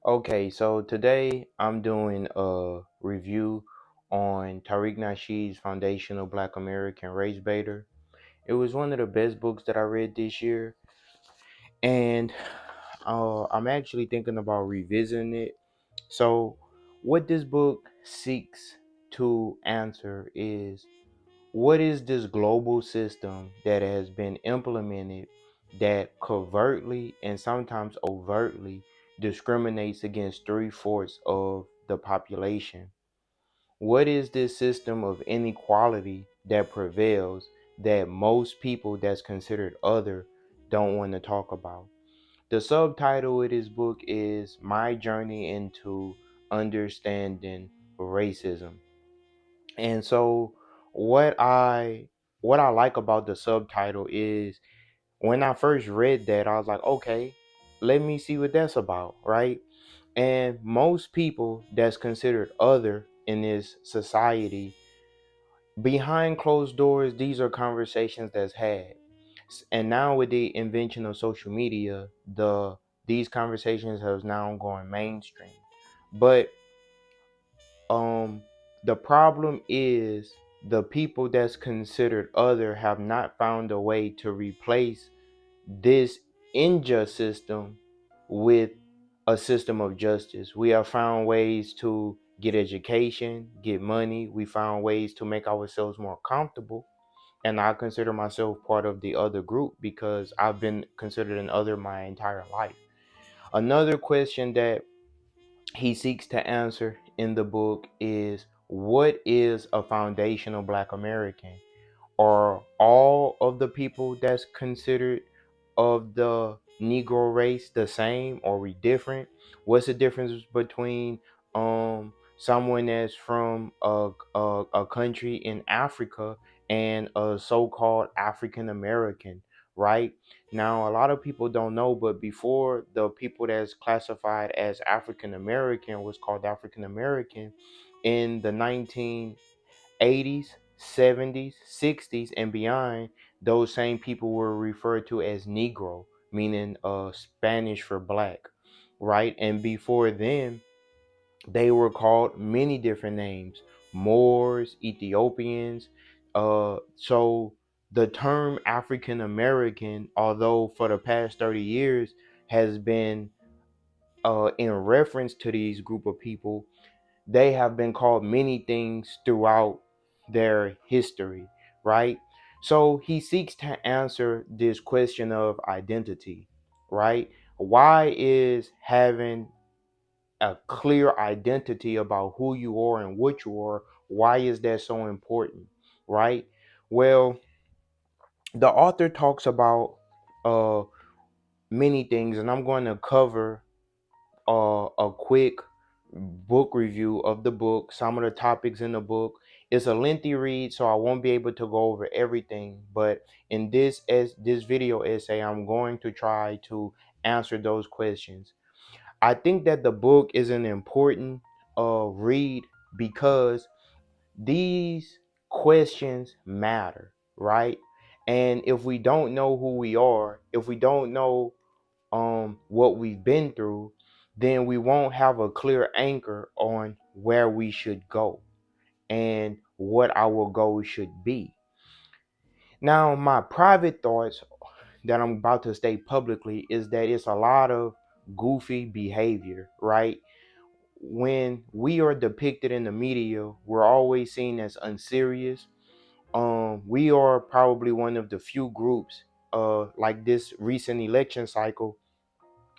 Okay, so today I'm doing a review on Tariq Nasheed's Foundational Black American Race Baiter. It was one of the best books that I read this year, and I'm actually thinking about revisiting it. So, what this book seeks to answer is what is this global system that has been implemented that covertly and sometimes overtly discriminates against three-fourths of the population? What is this system of inequality that prevails that most people that's considered other don't want to talk about? The subtitle of this book is My Journey into Understanding Racism. And so what I what I like about the subtitle is when I first read that, I was like, okay, let me see what that's about, right? And most people that's considered other in this society, behind closed doors, these are conversations that's had. And now with the invention of social media, these conversations have now gone mainstream. But um the problem is the people that's considered other have not found a way to replace this unjust system with a system of justice. We have found ways to get education, get money. We found ways to make ourselves more comfortable. And I consider myself part of the other group because I've been considered an other my entire life. Another question that he seeks to answer in the book is, what is a foundational Black American? Are all of the people that's considered of the Negro race the same, or we different? What's the difference between someone that's from a country in Africa and a so-called African American, right? Now, a lot of people don't know, but before the people that's classified as African American was called African American, in the 1980s, 70s, 60s, and beyond, those same people were referred to as Negro, meaning Spanish for black, right? And before then, they were called many different names: Moors, Ethiopians. So the term African American, although for the past 30 years has been in reference to these group of people, they have been called many things throughout their history, right? So he seeks to answer this question of identity, right? Why is having a clear identity about who you are and what you are, why is that so important, right? Well, the author talks about uh many things, and I'm going to cover a quick book review of the book, some of the topics in the book. It's a lengthy read, so I won't be able to go over everything. But in this video essay, I'm going to try to answer those questions. I think that the book is an important read because these questions matter, right? And if we don't know who we are, if we don't know what we've been through, then we won't have a clear anchor on where we should go and what our goals should be. Now, my private thoughts that I'm about to state publicly is that it's a lot of goofy behavior, right? When we are depicted in the media, we're always seen as unserious. We are probably one of the few groups, like this recent election cycle,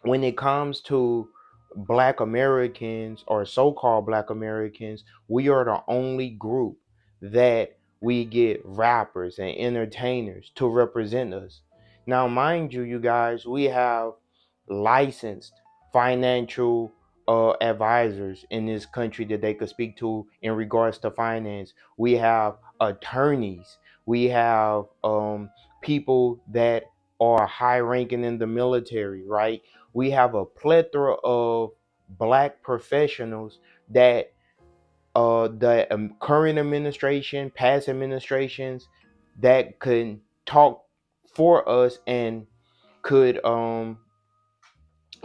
when it comes to Black Americans or so-called Black Americans, we are the only group that we get rappers and entertainers to represent us. Now, mind you, you guys, we have licensed financial advisors in this country that they could speak to in regards to finance. We have attorneys. We have people that are high ranking in the military, right? We have a plethora of Black professionals that the current administration, past administrations, that could talk for us and could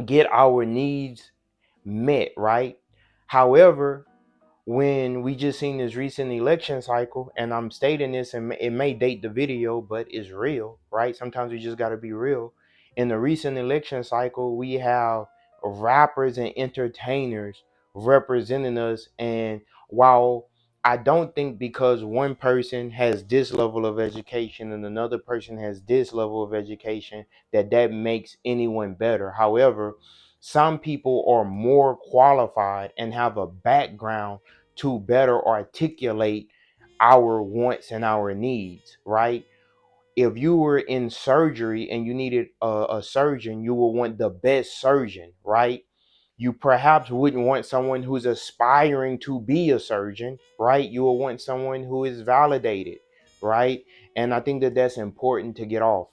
get our needs met, right? However, when we just seen this recent election cycle, and I'm stating this, and it may date the video, but it's real, right? Sometimes we just got to be real. In the recent election cycle, we have rappers and entertainers representing us, and while I don't think because one person has this level of education and another person has this level of education that makes anyone better. However, some people are more qualified and have a background to better articulate our wants and our needs, right? If you were in surgery and you needed a surgeon, you will want the best surgeon, right? You perhaps wouldn't want someone who's aspiring to be a surgeon, right? You will want someone who is validated, right? And I think that that's important to get off.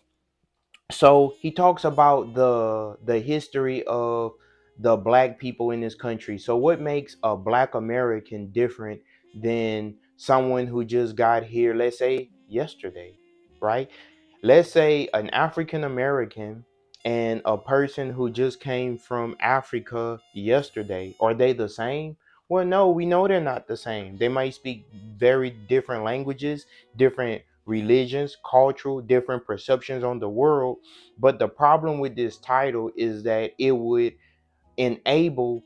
So he talks about the history of the black people in this country. So what makes a black American different than someone who just got here, let's say yesterday, right? Let's say an African American and a person who just came from Africa yesterday, are they the same? Well, no, we know they're not the same. They might speak very different languages, different religions, cultural, different perceptions on the world. But the problem with this title is that it would enable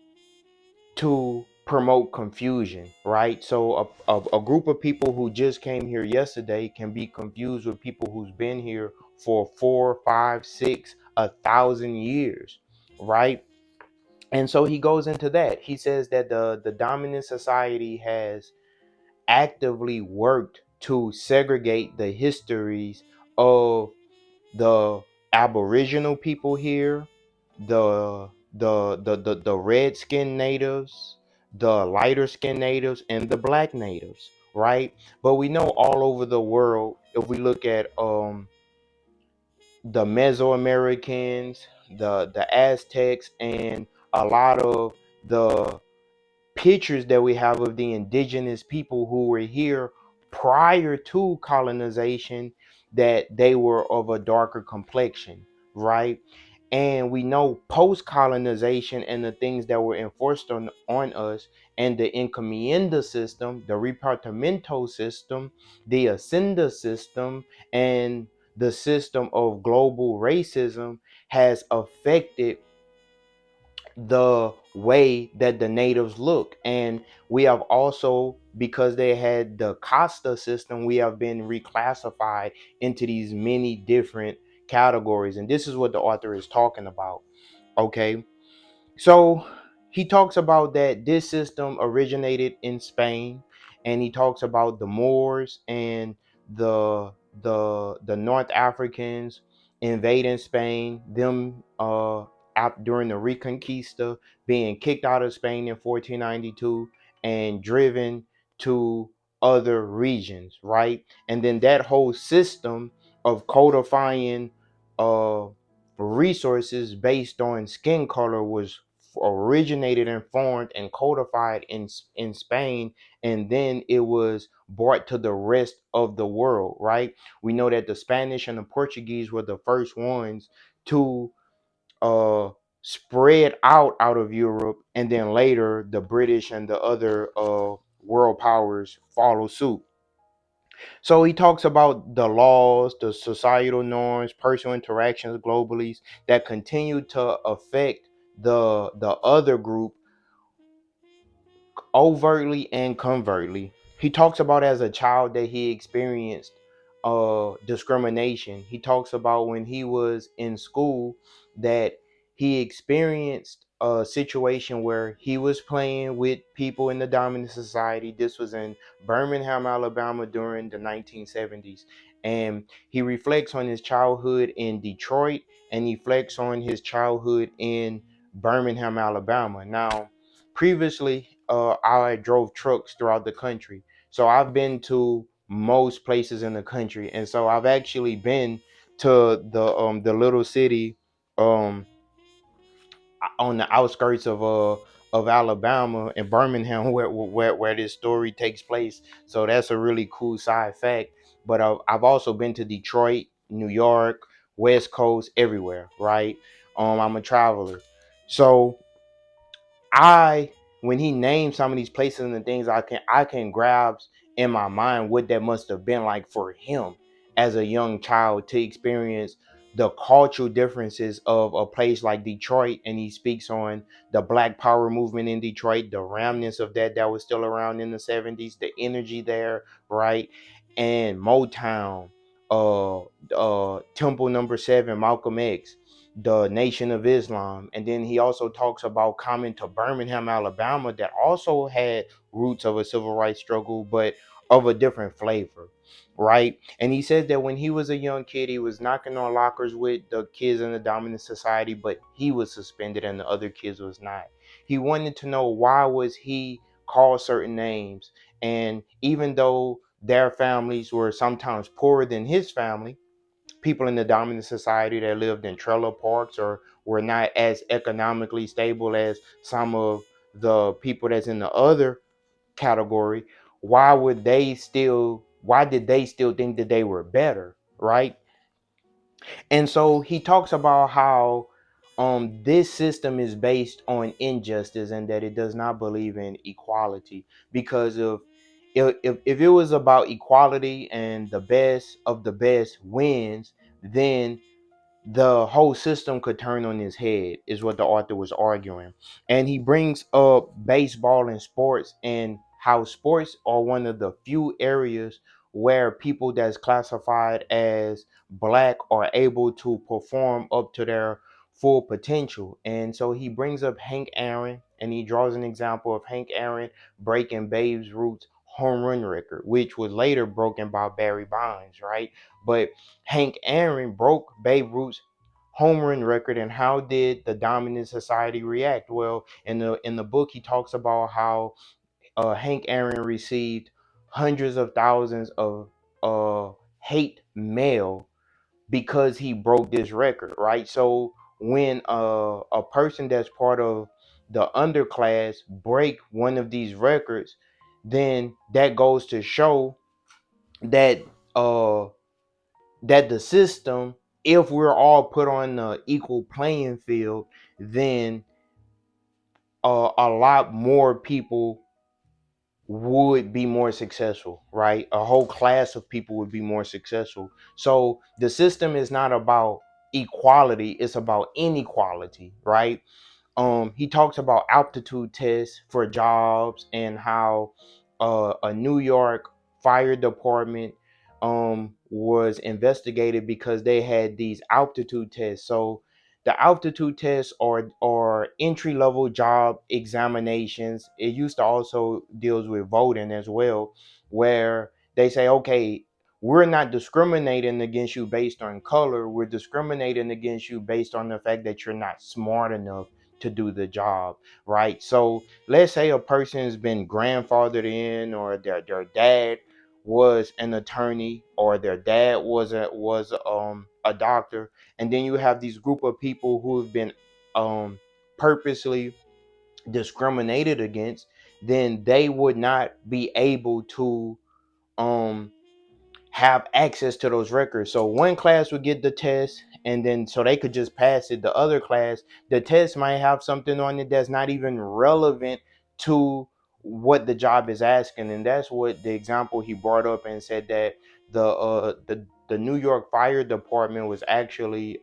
to promote confusion, right? So a group of people who just came here yesterday can be confused with people who's been here for 4, 5, 6, 1,000 years, right? And so he goes into that. He says that the dominant society has actively worked to segregate the histories of the Aboriginal people here, the red skinned natives, the lighter skinned natives, and the black natives, right? But we know all over the world, if we look at the Mesoamericans, the Aztecs, and a lot of the pictures that we have of the indigenous people who were here prior to colonization, that they were of a darker complexion, right? And we know post colonization and the things that were enforced on us, and the encomienda system, the repartimento system, the ascenda system, and the system of global racism has affected the way that the natives look. And we have also, because they had the casta system, we have been reclassified into these many different categories. And this is what the author is talking about. Okay, so he talks about that this system originated in Spain, and he talks about the Moors and the North Africans invading Spain, them out during the Reconquista, being kicked out of Spain in 1492 and driven to other regions, right? And then that whole system of codifying resources based on skin color was originated and formed and codified in Spain, and then it was brought to the rest of the world, right? We know that the Spanish and the Portuguese were the first ones to uh spread out of Europe, and then later the British and the other world powers follow suit. So he talks about the laws, the societal norms, personal interactions globally that continue to affect the other group overtly and covertly. He talks about as a child that he experienced discrimination. He talks about when he was in school that he experienced a situation where he was playing with people in the dominant society. This was in Birmingham, Alabama during the 1970s. And he reflects on his childhood in Detroit, and he reflects on his childhood in Birmingham, Alabama. Now, previously, I drove trucks throughout the country, so I've been to most places in the country, and so I've actually been to the little city um on the outskirts of Alabama in Birmingham, where this story takes place. So that's a really cool side fact. But I've also been to Detroit, New York, West Coast, everywhere, right? I'm a traveler, so I when he named some of these places and the things, I can grasp in my mind what that must have been like for him as a young child to experience the cultural differences of a place like Detroit. And he speaks on the Black Power movement in Detroit, the remnants of that was still around in the 70s, the energy there, right? And Motown, Temple Number 7, Malcolm X, the Nation of Islam. And then he also talks about coming to Birmingham, Alabama, that also had roots of a civil rights struggle, but of a different flavor, right? And he says that when he was a young kid, he was knocking on lockers with the kids in the dominant society, but he was suspended and the other kids was not. He wanted to know why was he called certain names. And even though their families were sometimes poorer than his family, people in the dominant society that lived in trailer parks or were not as economically stable as some of the people that's in the other category, why did they still think that they were better, right? And so he talks about how this system is based on injustice and that it does not believe in equality, because if it was about equality and the best of the best wins, then the whole system could turn on his head, is what the author was arguing. And he brings up baseball and sports, and how sports are one of the few areas where people that's classified as black are able to perform up to their full potential. And so he brings up Hank Aaron, and he draws an example of Hank Aaron breaking Babe Ruth's home run record, which was later broken by Barry Bonds, right? But Hank Aaron broke Babe Ruth's home run record, and how did the dominant society react? Well, in the book, he talks about how Hank Aaron received hundreds of thousands of hate mail because he broke this record, right? So when a person that's part of the underclass break one of these records, then that goes to show that uh that the system, if we're all put on the equal playing field, then a lot more people would be more successful, right? A whole class of people would be more successful. So the system is not about equality, it's about inequality, right? He talks about aptitude tests for jobs, and how a New York fire department was investigated because they had these altitude tests. So the altitude tests are entry level job examinations. It used to also deals with voting as well, where they say, okay, we're not discriminating against you based on color. We're discriminating against you based on the fact that you're not smart enough to do the job, right? So let's say a person's been grandfathered in, or their dad was an attorney, or their dad was a doctor, and then you have these group of people who have been purposely discriminated against, then they would not be able to um have access to those records. So one class would get the test, and then so they could just pass it. The other class, the test might have something on it that's not even relevant to what the job is asking. And that's what the example he brought up, and said that the New York Fire Department was actually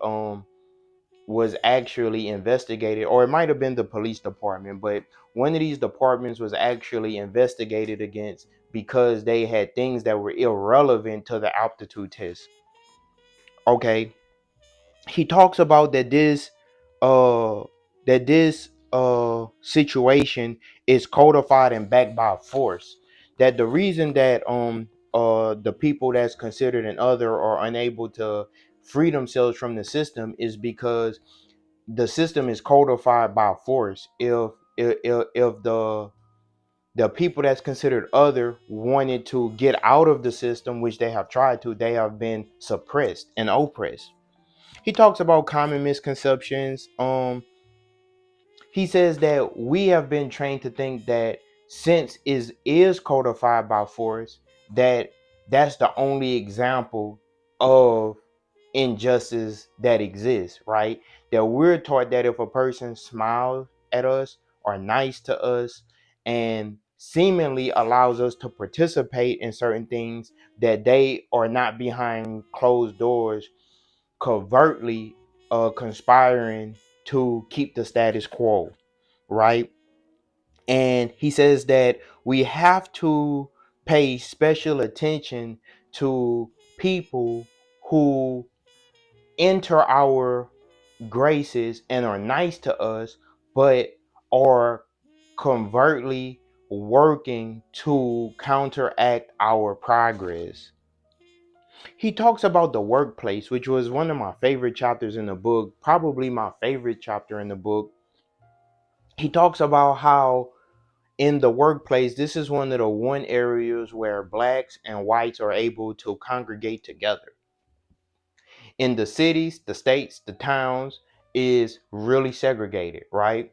investigated, or it might have been the police department, but one of these departments was actually investigated against because they had things that were irrelevant to the aptitude test. Okay, he talks about uh that this situation is codified and backed by force. That the reason that the people that's considered an other are unable to free themselves from the system is because the system is codified by force. If the people that's considered other wanted to get out of the system, which they have tried to, they have been suppressed and oppressed. He talks about common misconceptions. He says that we have been trained to think that since is codified by force, that that's the only example of injustice that exists, right? That we're taught that if a person smiles at us are nice to us and seemingly allows us to participate in certain things that they are not behind closed doors covertly conspiring to keep the status quo, right? And he says that we have to pay special attention to people who enter our graces and are nice to us, but are covertly working to counteract our progress. He talks about the workplace, which was one of my favorite chapters in the book, probably my favorite chapter in the book. He talks about how in the workplace, this is one of the one areas where blacks and whites are able to congregate together. In the cities, the states, the towns is really segregated, right?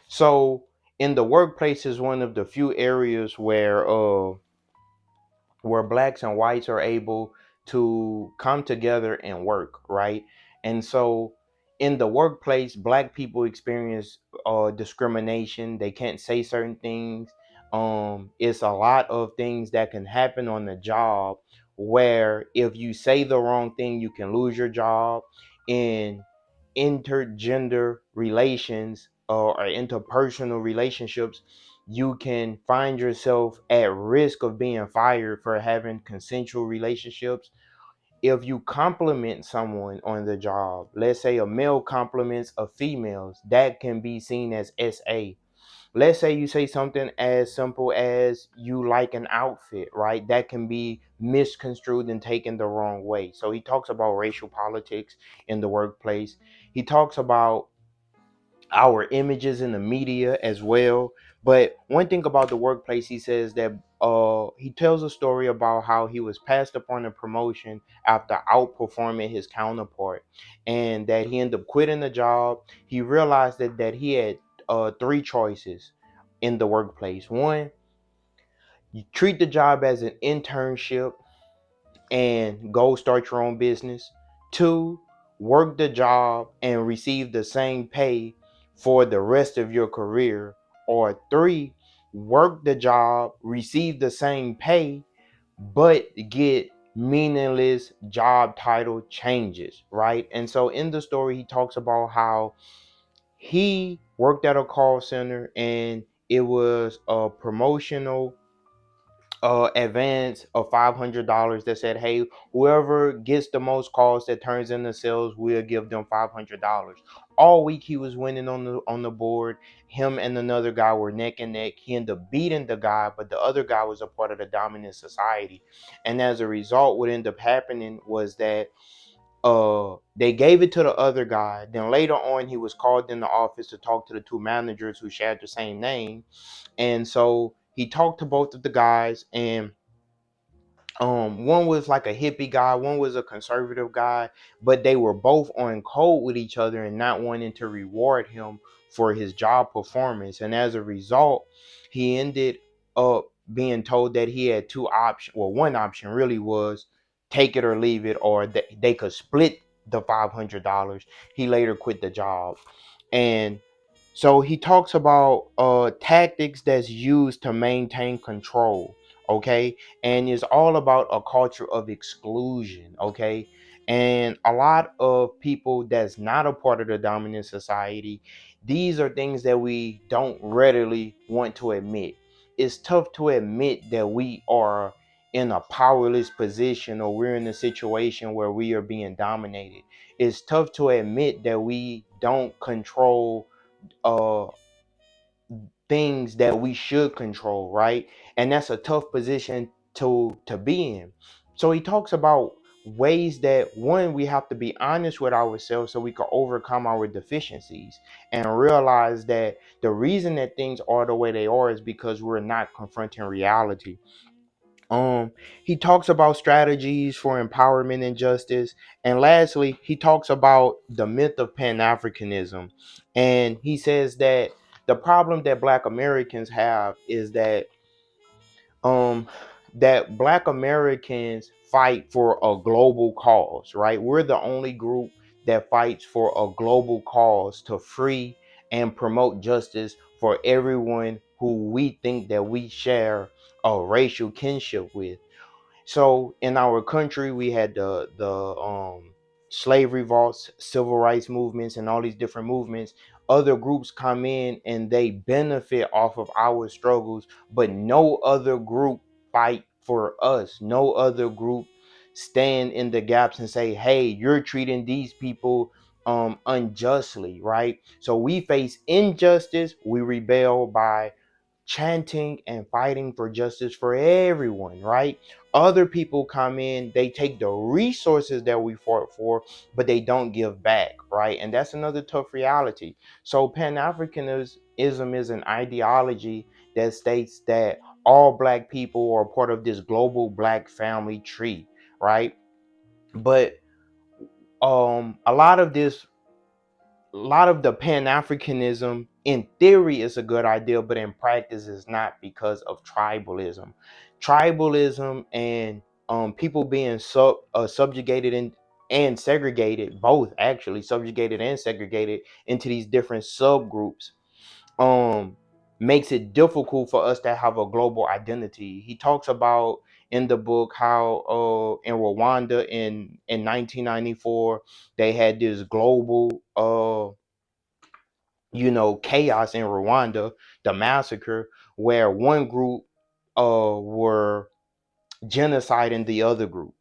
So in the workplace is one of the few areas where blacks and whites are able to come together and work, right? And so in the workplace, black people experience discrimination. They can't say certain things. It's a lot of things that can happen on the job where if you say the wrong thing, you can lose your job. In intergender relations or interpersonal relationships, you can find yourself at risk of being fired for having consensual relationships. If you compliment someone on the job, let's say a male compliments a female, that can be seen as SA. Let's say you say something as simple as you like an outfit, right? That can be misconstrued and taken the wrong way. So he talks about racial politics in the workplace. He talks about our images in the media as well. But one thing about the workplace, he says that he tells a story about how he was passed upon a promotion after outperforming his counterpart, and that he ended up quitting the job. He realized that he had three choices in the workplace. One, you treat the job as an internship and go start your own business. Two, work the job and receive the same pay for the rest of your career. Or three, work the job, receive the same pay, but get meaningless job title changes, right? And so in the story, he talks about how he worked at a call center and it was a promotional advance of $500 that said, hey, whoever gets the most calls that turns into sales, we'll give them $500. All week he was winning on the board. Him and another guy were neck and neck. He ended up beating the guy, but the other guy was a part of the dominant society. And as a result, what ended up happening was that they gave it to the other guy. Then later on, he was called in the office to talk to the two managers who shared the same name. And so he talked to both of the guys, and one was like a hippie guy, one was a conservative guy, but they were both on code with each other and not wanting to reward him for his job performance. And as a result, he ended up being told that he had two options. Well, one option really was take it or leave it, or they could split the $500. He later quit the job. And so he talks about tactics that's used to maintain control, okay? And it's all about a culture of exclusion, okay? And a lot of people that's not a part of the dominant society, these are things that we don't readily want to admit. It's tough to admit that we are in a powerless position or we're in a situation where we are being dominated. It's tough to admit that we don't control uh things that we should control, right? And that's a tough position to be in. So he talks about ways that one, we have to be honest with ourselves so we can overcome our deficiencies and realize that the reason that things are the way they are is because we're not confronting reality. um he talks about strategies for empowerment and justice, and lastly he talks about the myth of pan-africanism. And he says that the problem that black Americans have is um that black Americans fight for a global cause, right? We're the only group that fights for a global cause to free and promote justice for everyone who we think that we share a racial kinship with. So in our country, we had the slave revolts, civil rights movements, and all these different movements. Other groups come in and they benefit off of our struggles, but no other group fight for us. No other group stand in the gaps and say, "Hey, you're treating these people unjustly," right? So we face injustice, we rebel by chanting and fighting for justice for everyone, right? Other people come in, they take the resources that we fought for, but they don't give back, right? And that's another tough reality. So Pan-Africanism is an ideology that states that all black people are part of this global black family tree, right? But a lot of the pan-africanism in theory is a good idea, but in practice is not, because of tribalism and people being subjugated and segregated, both actually subjugated and segregated into these different subgroups, um makes it difficult for us to have a global identity. He talks about in the book how in Rwanda in 1994 they had this global chaos in Rwanda, the massacre, where one group were genociding the other group,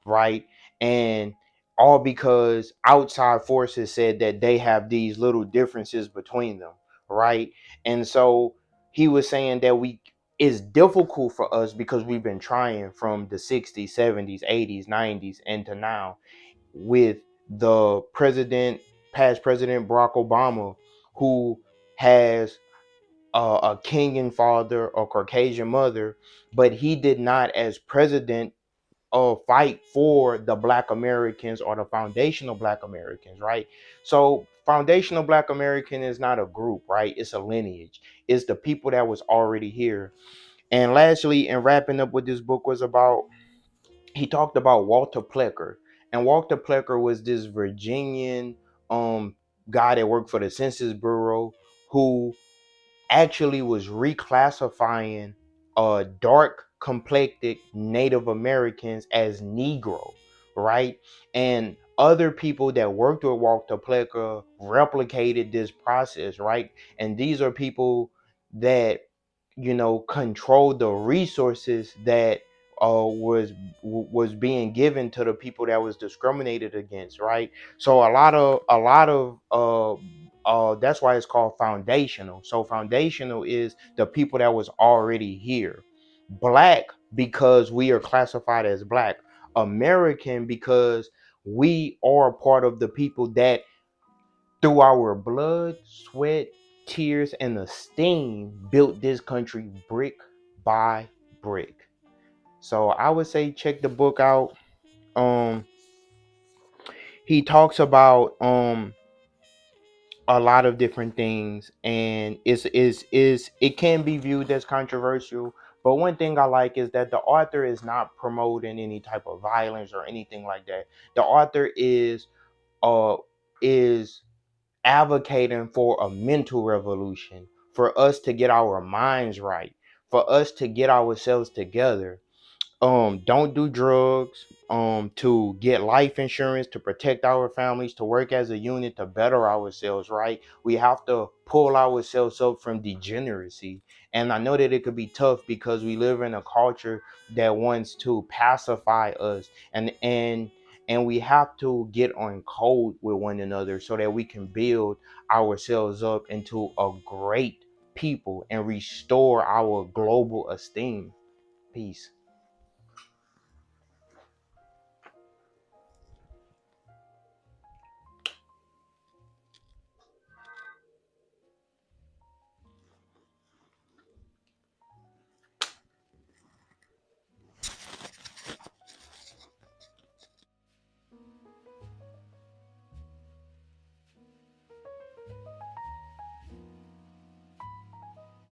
right? And all because outside forces said that they have these little differences between them, right? And so he was saying that it's difficult for us because we've been trying from the 60s, 70s, 80s, 90s, and to now, with the past president Barack Obama, who has a Kenyan father or Caucasian mother, but he did not, as president, fight for the Black Americans or the foundational Black Americans, right? So foundational Black American is not a group, right? It's a lineage. It's the people that was already here. And lastly, in wrapping up what this book was about, he talked about Walter Plecker. And Walter Plecker was this Virginian guy that worked for the Census Bureau, who actually was reclassifying dark complected Native Americans as Negro, right? And other people that worked with Walter Plecker replicated this process, right? And these are people that control the resources that was being given to the people that was discriminated against, right? So that's why it's called foundational. So foundational is the people that was already here. Black, because we are classified as black. American, because we are part of the people that through our blood, sweat, tears, and esteem built this country brick by brick. So I would say check the book out. Um he talks about a lot of different things, and it can be viewed as controversial, but one thing I like is that the author is not promoting any type of violence or anything like that. The author uh is advocating for a mental revolution, for us to get our minds right, for us to get ourselves together. Don't do drugs, to get life insurance, to protect our families, to work as a unit, to better ourselves, right? We have to pull ourselves up from degeneracy. And I know that it could be tough because we live in a culture that wants to pacify us, and we have to get on code with one another so that we can build ourselves up into a great people and restore our global esteem. Peace.